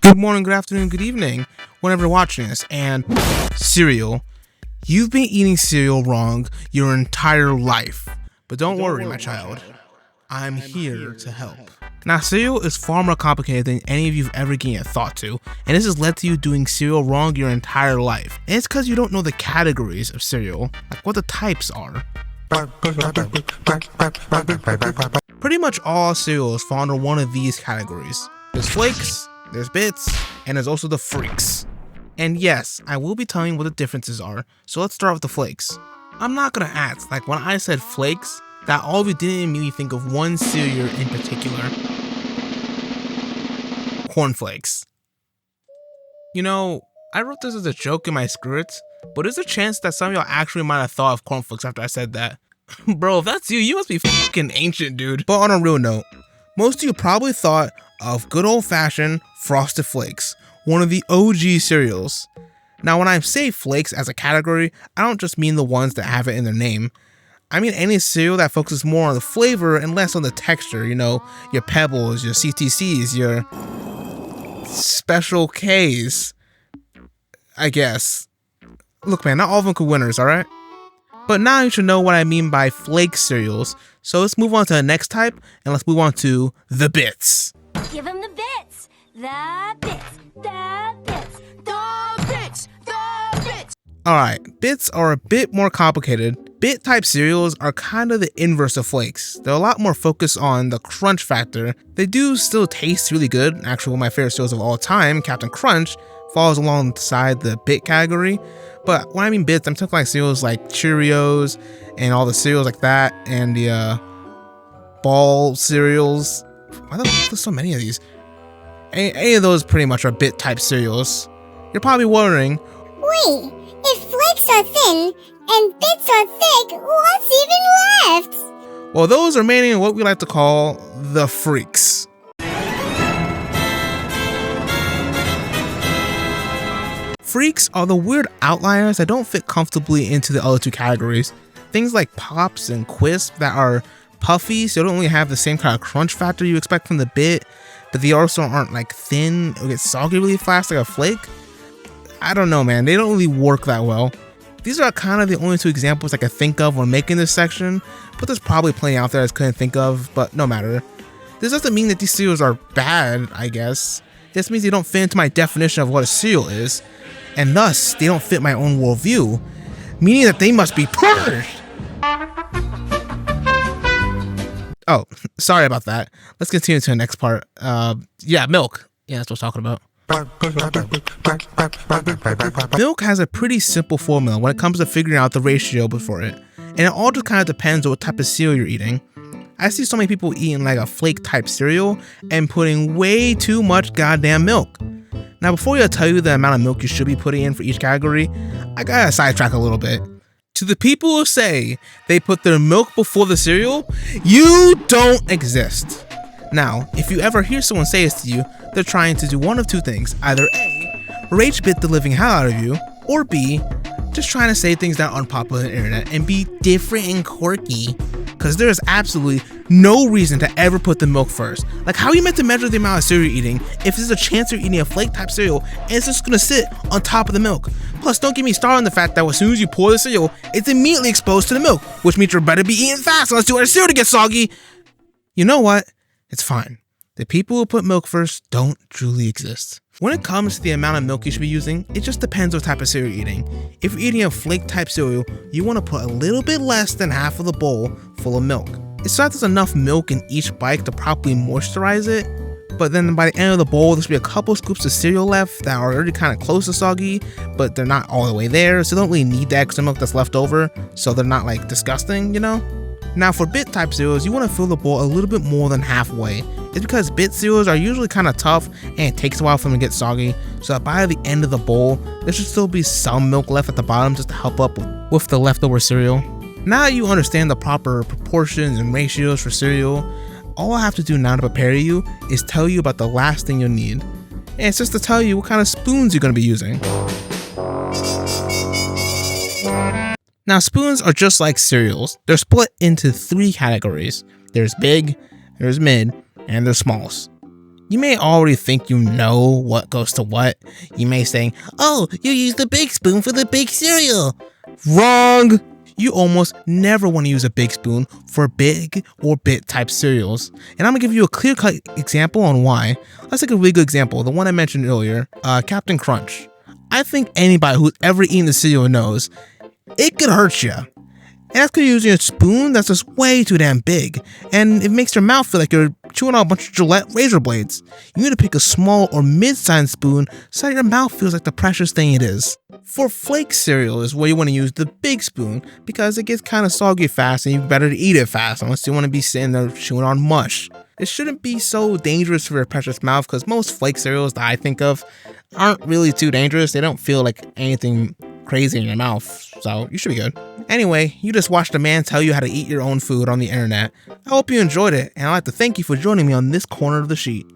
Good morning, good afternoon, good evening, whenever you're watching this. And cereal. You've been eating cereal wrong your entire life. But don't worry, my child. I'm here to help. Now, cereal is far more complicated than any of you've ever given a thought to, and this has led to you doing cereal wrong your entire life. And it's because you don't know the categories of cereal, like what the types are. Pretty much all cereals fall under one of these categories. There's flakes, there's bits, and there's also the freaks. And yes, I will be telling you what the differences are, so let's start with the flakes. I'm not gonna act like when I said flakes, that all of you didn't immediately think of one cereal in particular. Cornflakes. You know, I wrote this as a joke in my script, but there's a chance that some of y'all actually might have thought of cornflakes after I said that. Bro, if that's you, you must be fucking ancient, dude. But on a real note, most of you probably thought of good old-fashioned Frosted Flakes, one of the OG cereals. Now, when I say flakes as a category, I don't just mean the ones that have it in their name. I mean any cereal that focuses more on the flavor and less on the texture, you know, your Pebbles, your CTCs, your Special Ks, I guess. Look, man, not all of them could winners, alright? But now you should know what I mean by flake cereals, so let's move on to the next type, and let's move on to the bits. Give them the bits! The bits! The bits! The bits! The bits! Alright, bits are a bit more complicated. Bit type cereals are kind of the inverse of flakes. They're a lot more focused on the crunch factor. They do still taste really good. Actually, one of my favorite cereals of all time, Captain Crunch, falls alongside the bit category. But when I mean bits, I'm talking like cereals like Cheerios and all the cereals like that, and the ball cereals. Why the fuck there's so many of these? Any of those pretty much are bit type cereals. You're probably wondering, wait, if flakes are thin and bits are thick, what's even left? well, those are mainly what we like to call the freaks. Freaks are the weird outliers that don't fit comfortably into the other two categories. Things like Pops and Quisp that are puffy, so they don't really have the same kind of crunch factor you expect from the bit, but they also aren't like thin or get soggy really fast like a flake. I don't know, man, they don't really work that well. These are kind of the only two examples I can think of when making this section, but there's probably plenty out there I couldn't think of, but no matter. This doesn't mean that these cereals are bad, I guess. This means they don't fit into my definition of what a cereal is, and thus they don't fit my own worldview, meaning that they must be purged. Oh, sorry about that. Let's continue to the next part. Yeah, milk. Yeah, that's what I'm talking about. Milk has a pretty simple formula when it comes to figuring out the ratio before it, and it all just kind of depends on what type of cereal you're eating. I see so many people eating like a flake type cereal and putting way too much goddamn milk. Now, before I tell you the amount of milk you should be putting in for each category, I gotta sidetrack a little bit. To the people who say they put their milk before the cereal, you don't exist. Now, if you ever hear someone say this to you, they're trying to do one of two things. Either A, rage bit the living hell out of you, or B, just trying to say things that are unpopular on the internet and be different and quirky. Because there is absolutely no reason to ever put the milk first. Like, how are you meant to measure the amount of cereal you're eating if there's a chance you're eating a flake type cereal and it's just gonna sit on top of the milk? Plus, don't get me started on the fact that as soon as you pour the cereal, it's immediately exposed to the milk, which means you better be eating fast unless you want your cereal to get soggy. You know what? It's fine. The people who put milk first don't truly exist. When it comes to the amount of milk you should be using, it just depends what type of cereal you're eating. If you're eating a flake type cereal, you want to put a little bit less than half of the bowl full of milk. It's not there's enough milk in each bite to properly moisturize it, but then by the end of the bowl, there should be a couple scoops of cereal left that are already kind of close to soggy, but they're not all the way there, so they don't really need the extra milk that's left over, so they're not like disgusting, you know? Now, for bit type cereals, you want to fill the bowl a little bit more than halfway. It's because bit cereals are usually kind of tough and it takes a while for them to get soggy, so that by the end of the bowl, there should still be some milk left at the bottom just to help up with the leftover cereal. Now you understand the proper proportions and ratios for cereal, all I have to do now to prepare you is tell you about the last thing you'll need. And it's just to tell you what kind of spoons you're going to be using. Now, spoons are just like cereals. They're split into three categories. There's big, there's mid, and there's smalls. You may already think you know what goes to what. You may say, oh, you use the big spoon for the big cereal. Wrong! You almost never want to use a big spoon for big or bit type cereals. And I'm going to give you a clear-cut example on why. Let's take a really good example, the one I mentioned earlier, Captain Crunch. I think anybody who's ever eaten the cereal knows it could hurt you. And that's because you're using a spoon that's just way too damn big, and it makes your mouth feel like you're chewing on a bunch of Gillette razor blades. You need to pick a small or mid-sized spoon so that your mouth feels like the precious thing it is. For flake cereal is where you want to use the big spoon because it gets kind of soggy fast and you better to eat it fast unless you want to be sitting there chewing on mush. It shouldn't be so dangerous for your precious mouth because most flake cereals that I think of aren't really too dangerous. They don't feel like anything crazy in your mouth, so you should be good. Anyway, you just watched a man tell you how to eat your own food on the internet. I hope you enjoyed it, and I'd like to thank you for joining me on this corner of the sheet.